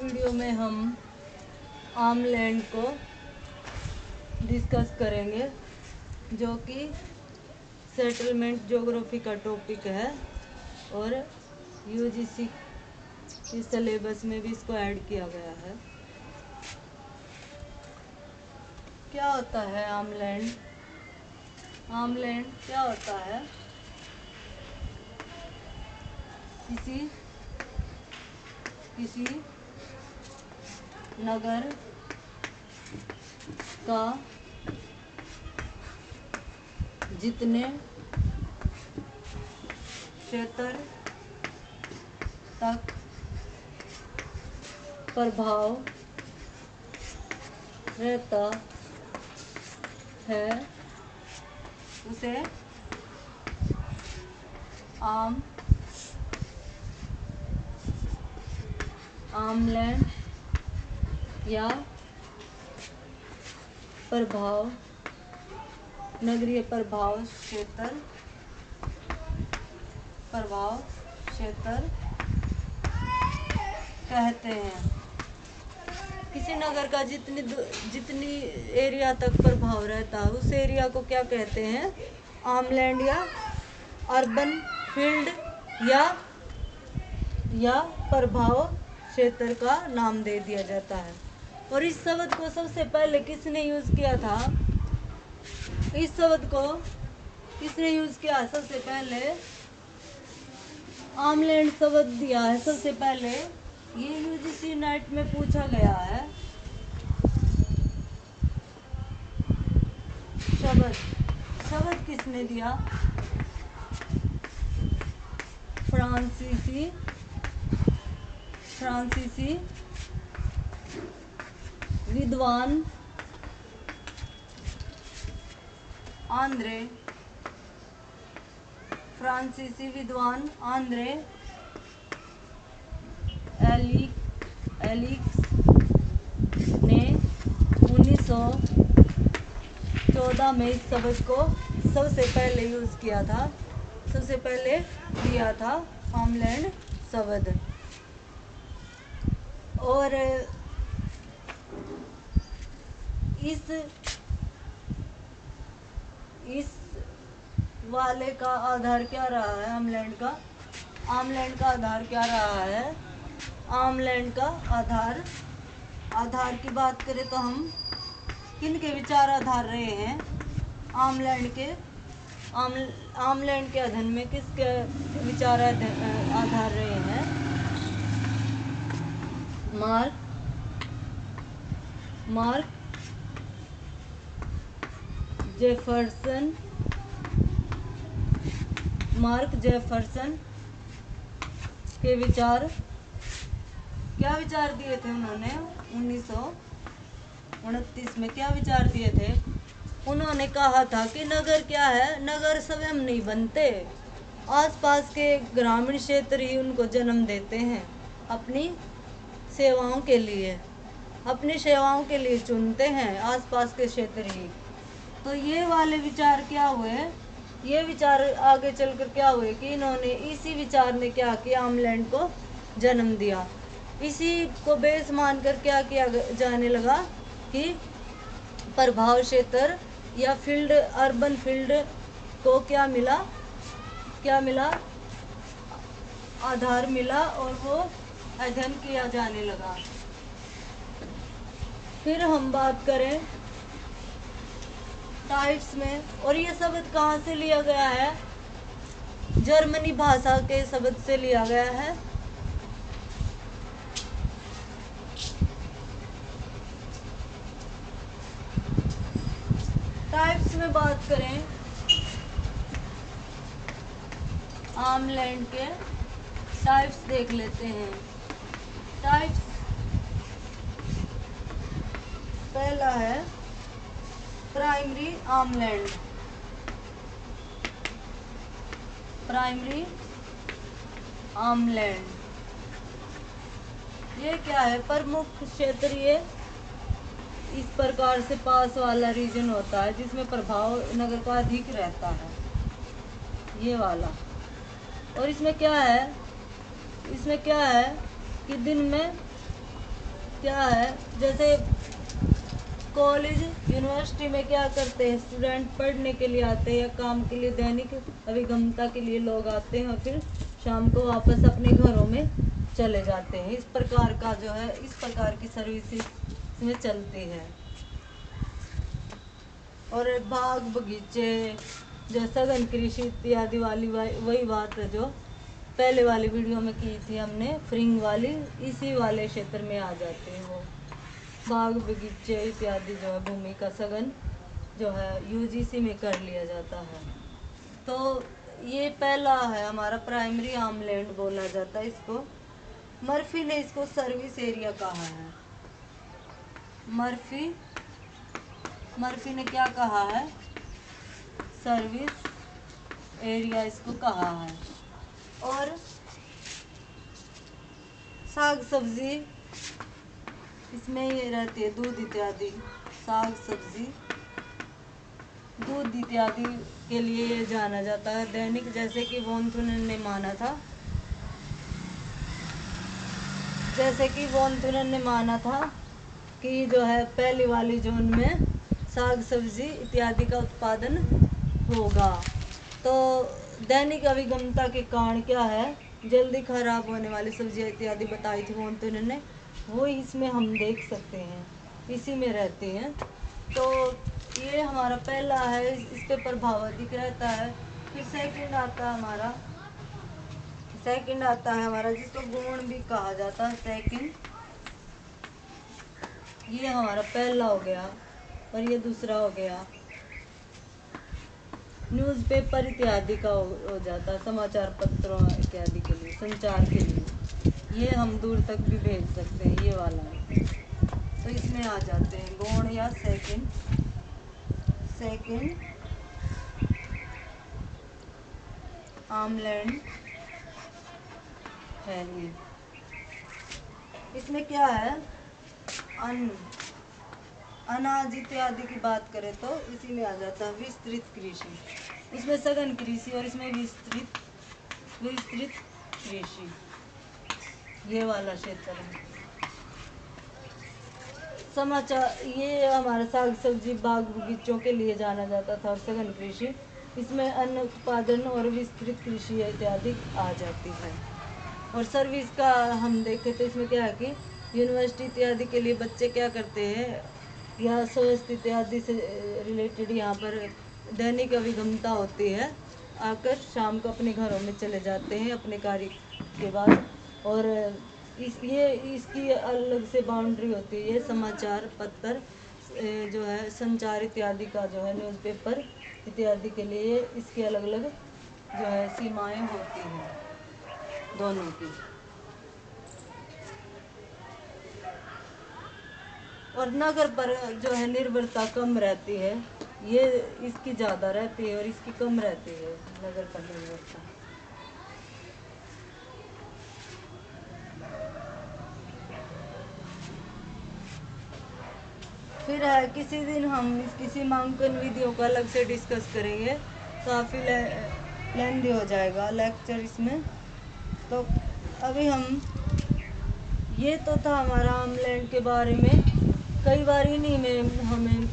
Video में हम आमलैंड को डिस्कस करेंगे, जो कि सेटलमेंट ज्योग्राफी का टॉपिक है और यूजीसी के सिलेबस में भी इसको ऐड किया गया है। क्या होता है आमलैंड? आमलैंड क्या होता है? किसी नगर का जितने क्षेत्र तक प्रभाव रहता है उसे आमलैंड या नगरीय प्रभाव क्षेत्र कहते हैं। किसी नगर का जितनी एरिया तक प्रभाव रहता है उस एरिया को क्या कहते हैं? आमलैंड या अर्बन फील्ड या प्रभाव क्षेत्र का नाम दे दिया जाता है। और इस शब्द को सबसे पहले किसने यूज किया था? इस शब्द को किसने यूज किया? सबसे पहले आमलैंड शब्द दिया है सबसे पहले। ये यूजीसी नेट में पूछा गया है। शब्द किसने दिया? फ्रांसीसी विद्वान आंद्रे एलिक्स ने 1914 में इस शब्द को सबसे पहले यूज किया था, सबसे पहले दिया था आमलैंड शब्द। और इस वाले का आधार क्या रहा है? आमलैंड का आधार क्या रहा है? आमलैंड का आधार की बात करें तो हम किन के विचार आधार रहे हैं? आमलैंड के अध्ययन में किसके विचार आधार रहे हैं? मार्क जेफरसन के विचार, क्या विचार दिए थे उन्होंने? 1929 में क्या विचार दिए थे? उन्होंने कहा था कि नगर क्या है? नगर स्वयं नहीं बनते, आसपास के ग्रामीण क्षेत्र ही उनको जन्म देते हैं। अपनी सेवाओं के लिए चुनते हैं आसपास के क्षेत्र ही। तो ये वाले विचार क्या हुए? ये विचार आगे चलकर क्या हुए कि इन्होंने इसी विचार ने क्या किया? आमलैंड को जन्म दिया। इसी को बेस मानकर क्या किया जाने लगा कि प्रभाव क्षेत्र या फील्ड, अर्बन फील्ड को क्या मिला? आधार मिला और वो अध्ययन किया जाने लगा। फिर हम बात करें टाइप्स में, और ये शब्द कहाँ से लिया गया है? जर्मनी भाषा के शब्द से लिया गया है। टाइप्स में बात करें आमलैंड के टाइप्स देख लेते हैं। टाइप्स पहला है प्राइमरी आमलैंड। ये क्या है? प्रमुख क्षेत्रीय इस प्रकार से पास वाला रीजन होता है जिसमें प्रभाव नगर का अधिक रहता है, ये वाला। और इसमें क्या है कि दिन में क्या है, जैसे कॉलेज यूनिवर्सिटी में क्या करते हैं, स्टूडेंट पढ़ने के लिए आते हैं या काम के लिए, दैनिक अभिगमता के लिए लोग आते हैं और फिर शाम को वापस अपने घरों में चले जाते हैं। इस प्रकार का जो है, इस प्रकार की सर्विस इसमें चलती है। और बाग बगीचे, जो सघन कृषि इत्यादि वाली वही बात है जो पहले वाली वीडियो में की थी हमने, फ्रिंग वाली, इसी वाले क्षेत्र में आ जाते हैं वो। बाग बगीचे इत्यादि जो है भूमि का सघन जो है यूजीसी में कर लिया जाता है। तो ये पहला है हमारा प्राइमरी आर्मलैंड बोला जाता है इसको। मर्फी ने इसको सर्विस एरिया कहा है। मर्फी ने क्या कहा है, सर्विस एरिया इसको कहा है। और साग सब्जी इसमें ये रहती है, दूध इत्यादि, साग सब्जी दूध इत्यादि के लिए ये जाना जाता है दैनिक। जैसे कि वॉन थुनेन ने माना था, कि जो है पहली वाली जोन में साग सब्जी इत्यादि का उत्पादन होगा। तो दैनिक अभिगमता के कारण क्या है, जल्दी खराब होने वाली सब्जियां इत्यादि बताई थी वॉन थुनेन ने, वो इसमें हम देख सकते हैं, इसी में रहते हैं। तो ये हमारा पहला है, इस पे प्रभाव अधिक रहता है। फिर सेकंड आता है हमारा जिसको गुण भी कहा जाता है, सेकंड। ये हमारा पहला हो गया और ये दूसरा हो गया। न्यूज़पेपर इत्यादि का हो जाता है, समाचार पत्रों इत्यादि के लिए, संचार के लिए। ये हम दूर तक भी भेज सकते हैं, ये वाला है। तो इसमें आ जाते हैं गौण या सेकंड आर्मलैंड है ये। इसमें क्या है, अनाज इत्यादि की बात करें तो इसी में आ जाता है विस्तृत कृषि। इसमें सघन कृषि और इसमें विस्तृत कृषि, ये वाला क्षेत्र है। समाचार, ये हमारा साग सब्जी बाग बगीचों के लिए जाना जाता था। और सघन कृषि, इसमें अन्न उत्पादन और विस्तृत कृषि इत्यादि आ जाती है। और सर्विस का हम देखें तो इसमें क्या है कि यूनिवर्सिटी इत्यादि के लिए बच्चे क्या करते हैं, या स्वास्थ्य इत्यादि से रिलेटेड यहाँ पर दैनिक अभिगमता होती है, आकर शाम को अपने घरों में चले जाते हैं अपने कार्य के बाद। और इसकी अलग से बाउंड्री होती है, ये समाचार पत्र जो है संचार इत्यादि का जो है न्यूज़पेपर इत्यादि के लिए इसकी अलग अलग जो है सीमाएं होती हैं दोनों की। और नगर पर जो है निर्भरता कम रहती है, ये इसकी ज़्यादा रहती है और इसकी कम रहती है नगर पर निर्भरता। फिर है, किसी दिन हम इसकी सीमांकन विधियों को अलग से डिस्कस करेंगे, काफ़ी लेंदी हो जाएगा लेक्चर इसमें। तो अभी हम, ये तो था हमारा आर्मलैंड के बारे में। कई बार इन्हीं में हमें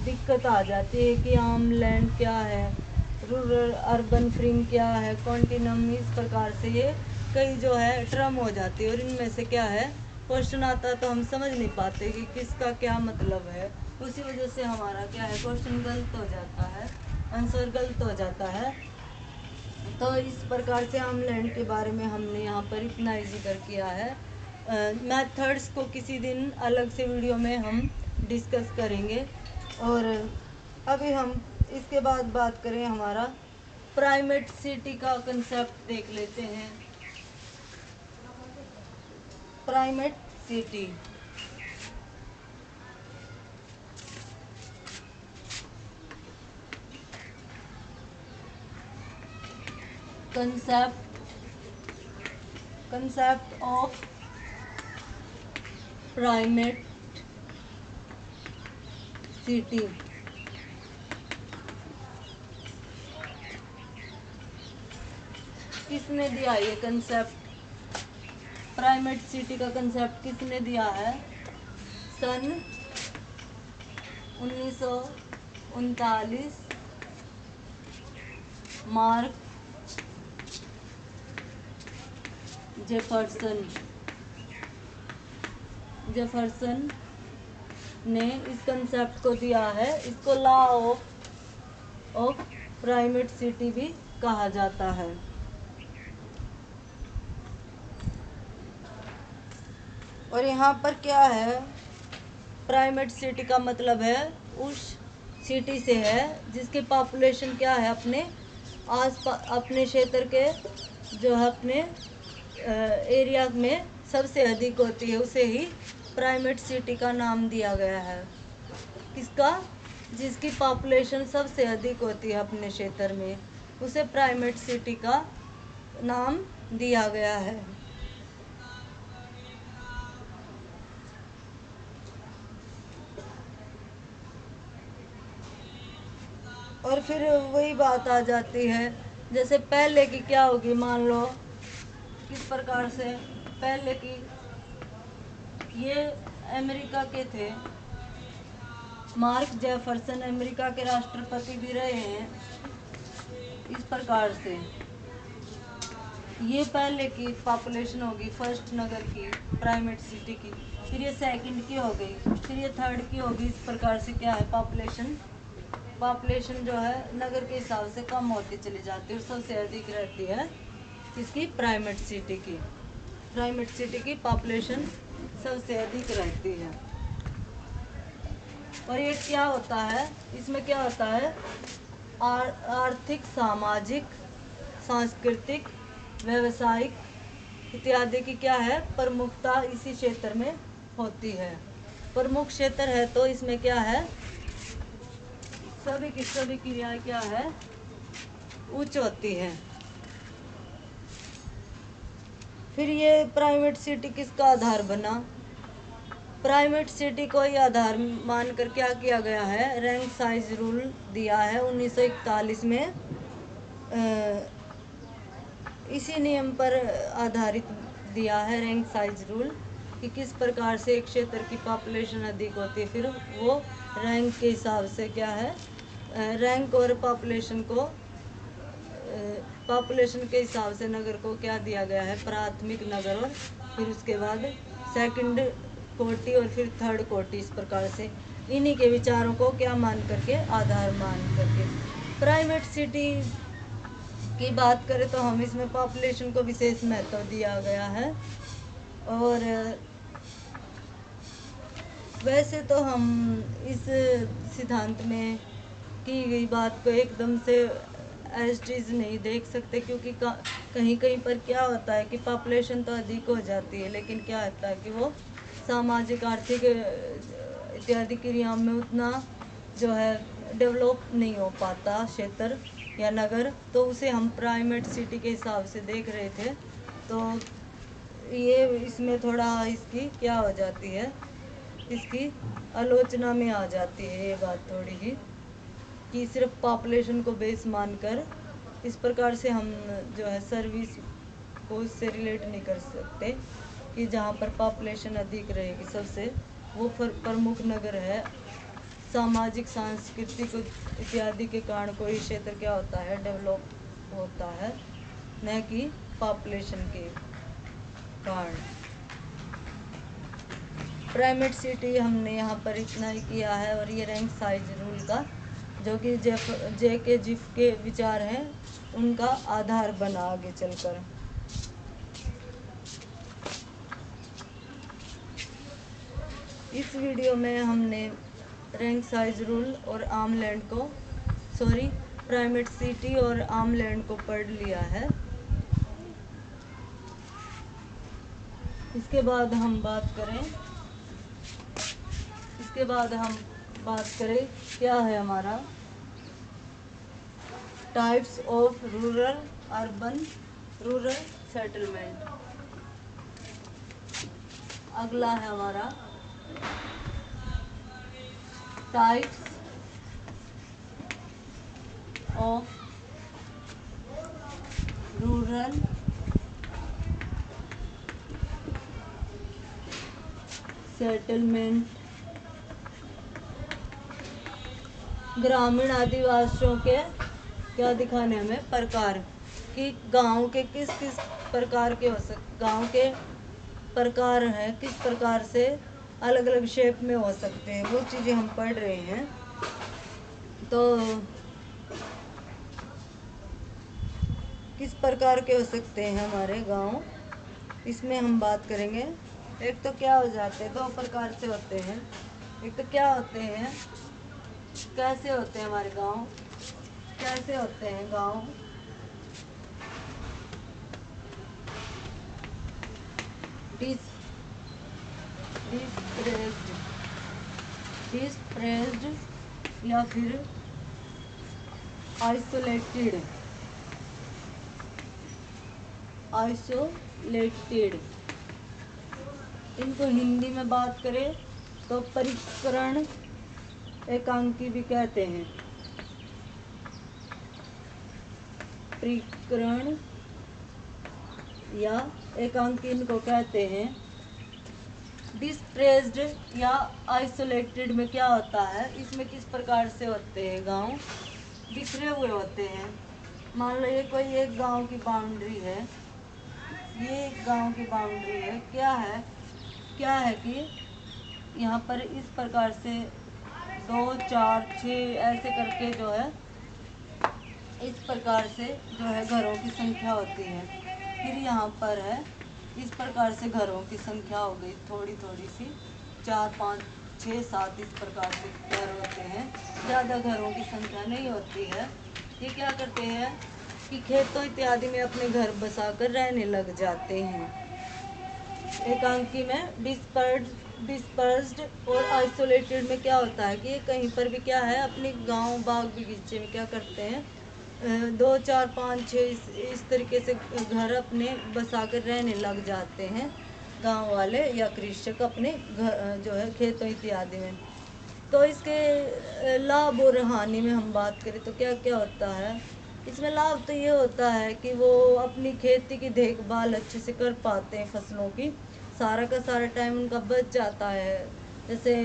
दिक्कत आ जाती है कि आर्मलैंड क्या है, रूरल अर्बन फ्रिंग क्या है, कॉन्टिनम, इस प्रकार से ये कई जो है टर्म हो जाती है। और इनमें से क्या है क्वेश्चन आता है तो हम समझ नहीं पाते कि किसका क्या मतलब है, उसी वजह से हमारा क्या है क्वेश्चन गलत हो जाता है, आंसर गलत हो जाता है। तो इस प्रकार से आर्मलैंड के बारे में हमने यहाँ पर इतना ही जिक्र किया है। मेथड्स को किसी दिन अलग से वीडियो में हम डिस्कस करेंगे। और अभी हम इसके बाद बात करें, हमारा प्राइमेट सिटी का कंसेप्ट देख लेते हैं। Primate city concept of primate city। किसने दिया ये कंसेप्ट, प्राइमेट सिटी का कंसेप्ट किसने दिया है, सन 1939 मार्क जेफरसन ने इस कंसेप्ट को दिया है। इसको लॉ ऑफ प्राइमेट सिटी भी कहा जाता है। और यहाँ पर क्या है, प्राइमेट सिटी का मतलब है उस सिटी से है जिसकी पॉपुलेशन क्या है अपने क्षेत्र के जो है अपने एरिया में सबसे अधिक होती है, उसे ही प्राइमेट सिटी का नाम दिया गया है। किसका? जिसकी पॉपुलेशन सबसे अधिक होती है अपने क्षेत्र में, उसे प्राइमेट सिटी का नाम दिया गया है। और फिर वही बात आ जाती है, जैसे पहले की क्या होगी, मान लो किस प्रकार से पहले की, ये अमेरिका के थे, मार्क जेफरसन अमेरिका के राष्ट्रपति भी रहे हैं। इस प्रकार से ये पहले की पॉपुलेशन होगी फर्स्ट नगर की, प्राइमेट सिटी की, फिर ये सेकंड की हो गई, फिर ये थर्ड की होगी। इस प्रकार से क्या है, पॉपुलेशन जो है नगर के हिसाब से कम होती चली जाती है और सबसे अधिक रहती है इसकी प्राइमेट सिटी की पॉपुलेशन सबसे अधिक रहती है। और ये क्या होता है, इसमें क्या होता है, आर्थिक, सामाजिक, सांस्कृतिक, व्यावसायिक इत्यादि की क्या है प्रमुखता इसी क्षेत्र में होती है। प्रमुख क्षेत्र है तो इसमें क्या है, सभी की सभी क्रियाएं क्या है, उच्च होती है। फिर ये प्राइमेट सिटी किसका आधार बना? प्राइमेट सिटी को ही आधार मानकर क्या किया गया है, रैंक साइज रूल दिया है 1941 में। इसी नियम पर आधारित दिया है रैंक साइज रूल कि किस प्रकार से एक क्षेत्र की पॉपुलेशन अधिक होती है, फिर वो रैंक के हिसाब से क्या है, रैंक और पॉपुलेशन के हिसाब से नगर को क्या दिया गया है, प्राथमिक नगर, और फिर उसके बाद सेकंड कोटि और फिर थर्ड कोटि। इस प्रकार से इन्हीं के विचारों को क्या मान करके, आधार मान करके प्राइमेट सिटी की बात करें तो हम इसमें पॉपुलेशन को विशेष महत्व दिया गया है। और वैसे तो हम इस सिद्धांत में की गई बात को एकदम से एज चीज नहीं देख सकते, क्योंकि कहीं कहीं पर क्या होता है कि पॉपुलेशन तो अधिक हो जाती है, लेकिन क्या होता है कि वो सामाजिक, आर्थिक इत्यादि क्रियाओं में उतना जो है डेवलप नहीं हो पाता क्षेत्र या नगर, तो उसे हम प्राइमेट सिटी के हिसाब से देख रहे थे। तो ये इसमें थोड़ा इसकी क्या हो जाती है, इसकी आलोचना में आ जाती है ये बात थोड़ी ही, कि सिर्फ पॉपुलेशन को बेस मानकर इस प्रकार से हम जो है सर्विस को उससे रिलेट नहीं कर सकते कि जहाँ पर पॉपुलेशन अधिक रहेगी सबसे, वो प्रमुख नगर है, सामाजिक, सांस्कृतिक इत्यादि के कारण कोई क्षेत्र क्या होता है, डेवलप होता है, न कि पॉपुलेशन के कारण। प्राइमेट सिटी हमने यहाँ पर इतना ही किया है। और ये रैंक साइज रूल का, जो कि जे.के. जिफ के विचार हैं, उनका आधार बना आगे चलकर। इस वीडियो में हमने रैंक साइज रूल और प्राइमेट सिटी और आम लैंड को पढ़ लिया है। इसके बाद हम बात करें क्या है हमारा टाइप्स ऑफ रूरल सेटलमेंट। अगला है हमारा टाइप्स ऑफ रूरल सेटलमेंट ग्रामीण आदिवासियों के क्या दिखाने हमें प्रकार कि गांव के किस किस प्रकार के हो सकते, गांव के प्रकार हैं किस प्रकार से अलग अलग शेप में हो सकते हैं, वो चीज़ें हम पढ़ रहे हैं। तो किस प्रकार के हो सकते हैं हमारे गांव, इसमें हम बात करेंगे। एक तो क्या हो जाते हैं, दो प्रकार से होते हैं। एक तो क्या होते हैं, कैसे होते हैं हमारे गांव, कैसे होते हैं गांव, डिस डिस्प्रेस्ड डिस्प्रेस्ड या फिर आइसोलेटेड आइसोलेटेड। इनको हिंदी में बात करें तो परिष्करण एकांकी भी कहते हैं। परिष्करण या एकांकी इनको कहते हैं। डिस्प्रेस्ड या आइसोलेटेड में क्या होता है, इसमें किस प्रकार से होते हैं गांव, बिखरे हुए होते हैं। मान लो ये कोई एक गांव की बाउंड्री है, ये एक गांव की बाउंड्री है, क्या है कि यहाँ पर इस प्रकार से 2 4 6 ऐसे करके जो है इस प्रकार से जो है घरों की संख्या होती है। फिर यहाँ पर है इस प्रकार से घरों की संख्या हो गई थोड़ी थोड़ी सी, 4 5 6 7 इस प्रकार से घर होते हैं, ज़्यादा घरों की संख्या नहीं होती है। ये क्या करते हैं कि खेतों इत्यादि में अपने घर बसाकर रहने लग जाते हैं। एकांकी में डिस्पर्स्ड और आइसोलेटेड में क्या होता है कि ये कहीं पर भी क्या है अपने गांव बाग बगीचे में क्या करते हैं, 2 4 5 6 इस तरीके से घर अपने बसाकर रहने लग जाते हैं गांव वाले या कृषक अपने घर जो है खेतों इत्यादि में। तो इसके लाभ और हानि में हम बात करें तो क्या क्या होता है। इसमें लाभ तो ये होता है कि वो अपनी खेती की देखभाल अच्छे से कर पाते हैं, फसलों की सारा का सारा टाइम उनका बच जाता है। जैसे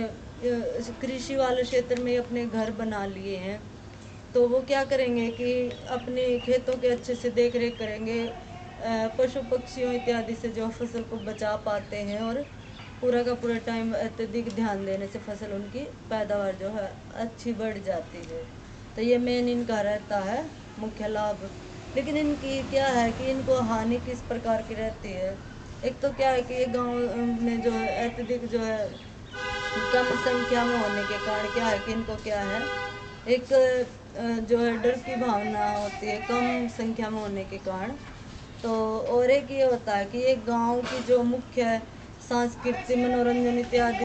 कृषि वाले क्षेत्र में अपने घर बना लिए हैं तो वो क्या करेंगे कि अपने खेतों के अच्छे से देख रेख करेंगे, पशु पक्षियों इत्यादि से जो फसल को बचा पाते हैं और पूरा का पूरा टाइम अत्यधिक ध्यान देने से फसल उनकी पैदावार जो है अच्छी बढ़ जाती है। तो ये मेन इनका रहता है मुख्य लाभ। लेकिन इनकी क्या है कि इनको हानि किस प्रकार की रहती है। एक तो क्या है कि ये गांव में जो है अत्यधिक जो है कम संख्या में होने के कारण क्या है कि इनको क्या है एक जो है डर की भावना होती है कम संख्या में होने के कारण। तो और एक ये होता है कि ये गांव की जो मुख्य सांस्कृतिक मनोरंजन इत्यादि